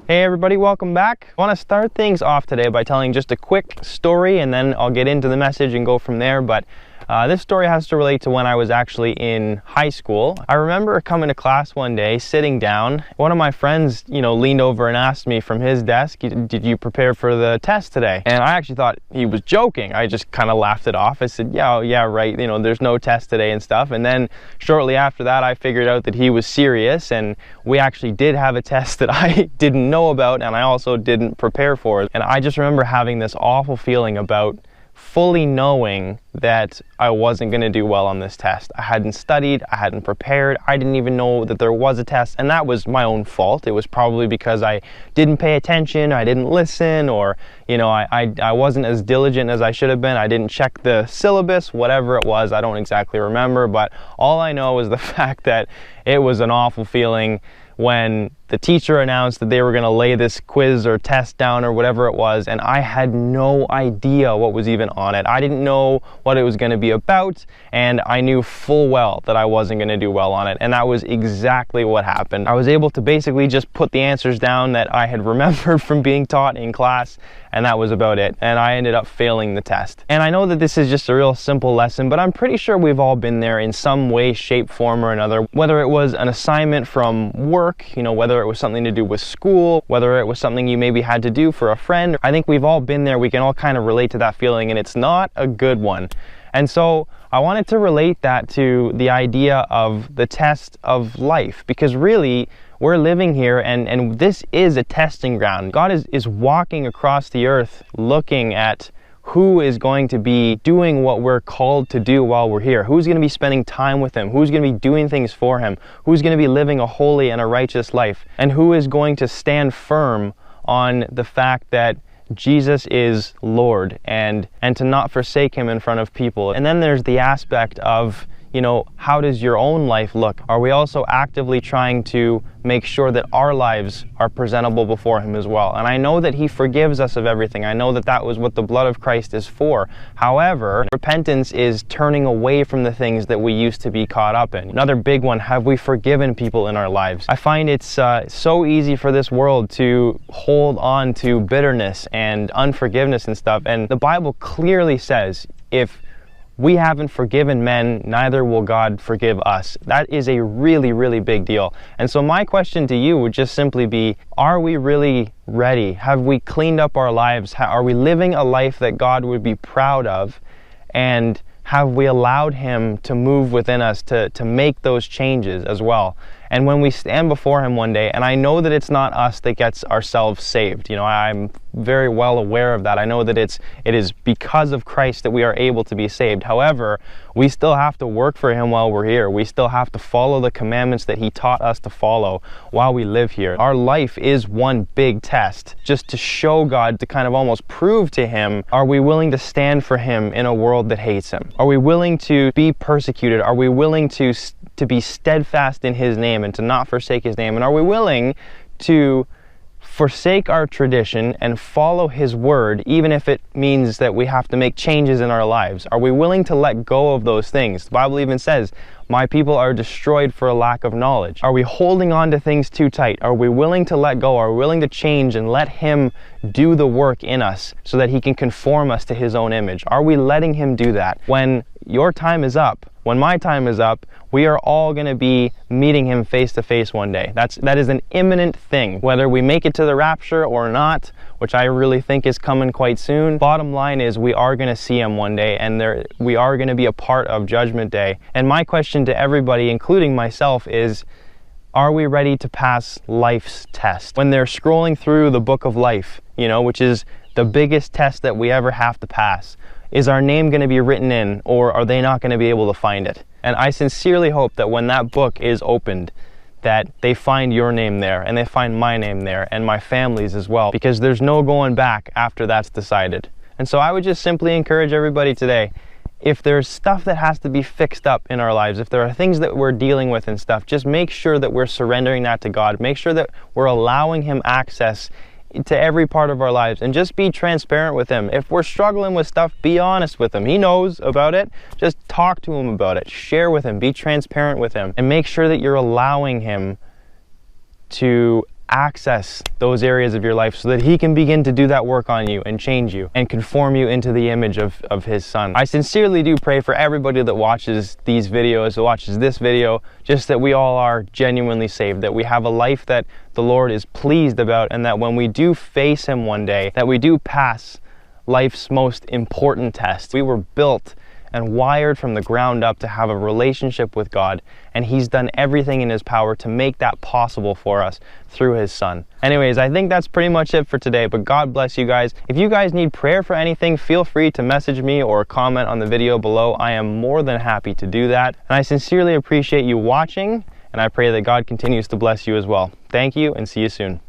Hey everybody, welcome back. I want to start things off today by telling just a quick story, and then I'll get into the message and go from there. But this story has to relate to when I was actually in high school. I remember coming to class one day, sitting down. One of my friends, leaned over and asked me from his desk, "Did you prepare for the test today?" And I actually thought he was joking. I just kind of laughed it off. I said, yeah, right. There's no test today and stuff. And then shortly after that, I figured out that he was serious, and we actually did have a test that I didn't know about, and I also didn't prepare for it. And I just remember having this awful feeling about fully knowing that I wasn't going to do well on this test. I hadn't studied, I hadn't prepared, I didn't even know that there was a test, and that was my own fault. It was probably because I didn't pay attention, I didn't listen, or I wasn't as diligent as I should have been. I didn't check the syllabus, whatever it was. I don't exactly remember, but all I know is the fact that it was an awful feeling when the teacher announced that they were going to lay this quiz or test down or whatever it was, and I had no idea what was even on it. I didn't know what it was going to be about, and I knew full well that I wasn't going to do well on it, and that was exactly what happened. I was able to basically just put the answers down that I had remembered from being taught in class, and that was about it, and I ended up failing the test. And I know that this is just a real simple lesson, but I'm pretty sure we've all been there in some way, shape, form, or another, whether it was an assignment from work, whether it was something to do with school, whether it was something you maybe had to do for a friend. I think we've all been there. We can all kind of relate to that feeling, and it's not a good one. And so I wanted to relate that to the idea of the test of life, because really we're living here, and this is a testing ground. God is walking across the earth looking at who is going to be doing what we're called to do while we're here. Who's going to be spending time with Him? Who's going to be doing things for Him? Who's going to be living a holy and a righteous life? And who is going to stand firm on the fact that Jesus is Lord, and to not forsake Him in front of people? And then there's the aspect of, how does your own life look? Are we also actively trying to make sure that our lives are presentable before Him as well? And I know that He forgives us of everything. I know that that was what the blood of Christ is for. However, repentance is turning away from the things that we used to be caught up in. Another big one, have we forgiven people in our lives? I find it's so easy for this world to hold on to bitterness and unforgiveness and stuff. And the Bible clearly says, if we haven't forgiven men, neither will God forgive us. That is a really, really big deal. And so my question to you would just simply be, are we really ready? Have we cleaned up our lives? Are we living a life that God would be proud of? And have we allowed Him to move within us to make those changes as well? And when we stand before Him one day, and I know that it's not us that gets ourselves saved. I'm very well aware of that. I know that it is because of Christ that we are able to be saved. However, we still have to work for Him while we're here. We still have to follow the commandments that He taught us to follow while we live here. Our life is one big test, just to show God, to kind of almost prove to Him, are we willing to stand for Him in a world that hates Him? Are we willing to be persecuted? Are we willing to be steadfast in His name and to not forsake His name? And are we willing to forsake our tradition and follow His word, even if it means that we have to make changes in our lives? Are we willing to let go of those things? The Bible even says, my people are destroyed for a lack of knowledge. Are we holding on to things too tight? Are we willing to let go? Are we willing to change and let Him do the work in us so that He can conform us to His own image? Are we letting Him do that? When your time is up, when my time is up, we are all going to be meeting Him face to face one day. That is an imminent thing. Whether we make it to the rapture or not, which I really think is coming quite soon, bottom line is we are going to see Him one day, and we are going to be a part of Judgment Day. And my question to everybody, including myself, is, are we ready to pass life's test? When they're scrolling through the book of life, which is the biggest test that we ever have to pass, is our name going to be written in, or are they not going to be able to find it? And I sincerely hope that when that book is opened, that they find your name there, and they find my name there, and my family's as well, because there's no going back after that's decided. And so I would just simply encourage everybody today, if there's stuff that has to be fixed up in our lives, if there are things that we're dealing with and stuff, just make sure that we're surrendering that to God. Make sure that we're allowing Him access to every part of our lives, and just be transparent with Him. If we're struggling with stuff, be honest with Him. He knows about it. Just talk to Him about it. Share with Him. Be transparent with Him, and make sure that you're allowing Him to access those areas of your life so that he can begin to do that work on you and change you and conform you into the image of his son. I sincerely do pray for everybody that watches these videos, that watches this video, just that we all are genuinely saved, that we have a life that the Lord is pleased about, and that when we do face him one day, that we do pass life's most important test. We were built and wired from the ground up to have a relationship with God, and he's done everything in his power to make that possible for us through his son. Anyways, I think that's pretty much it for today, but God bless you guys. If you guys need prayer for anything, feel free to message me or comment on the video below. I am more than happy to do that, and I sincerely appreciate you watching, and I pray that God continues to bless you as well. Thank you, and see you soon.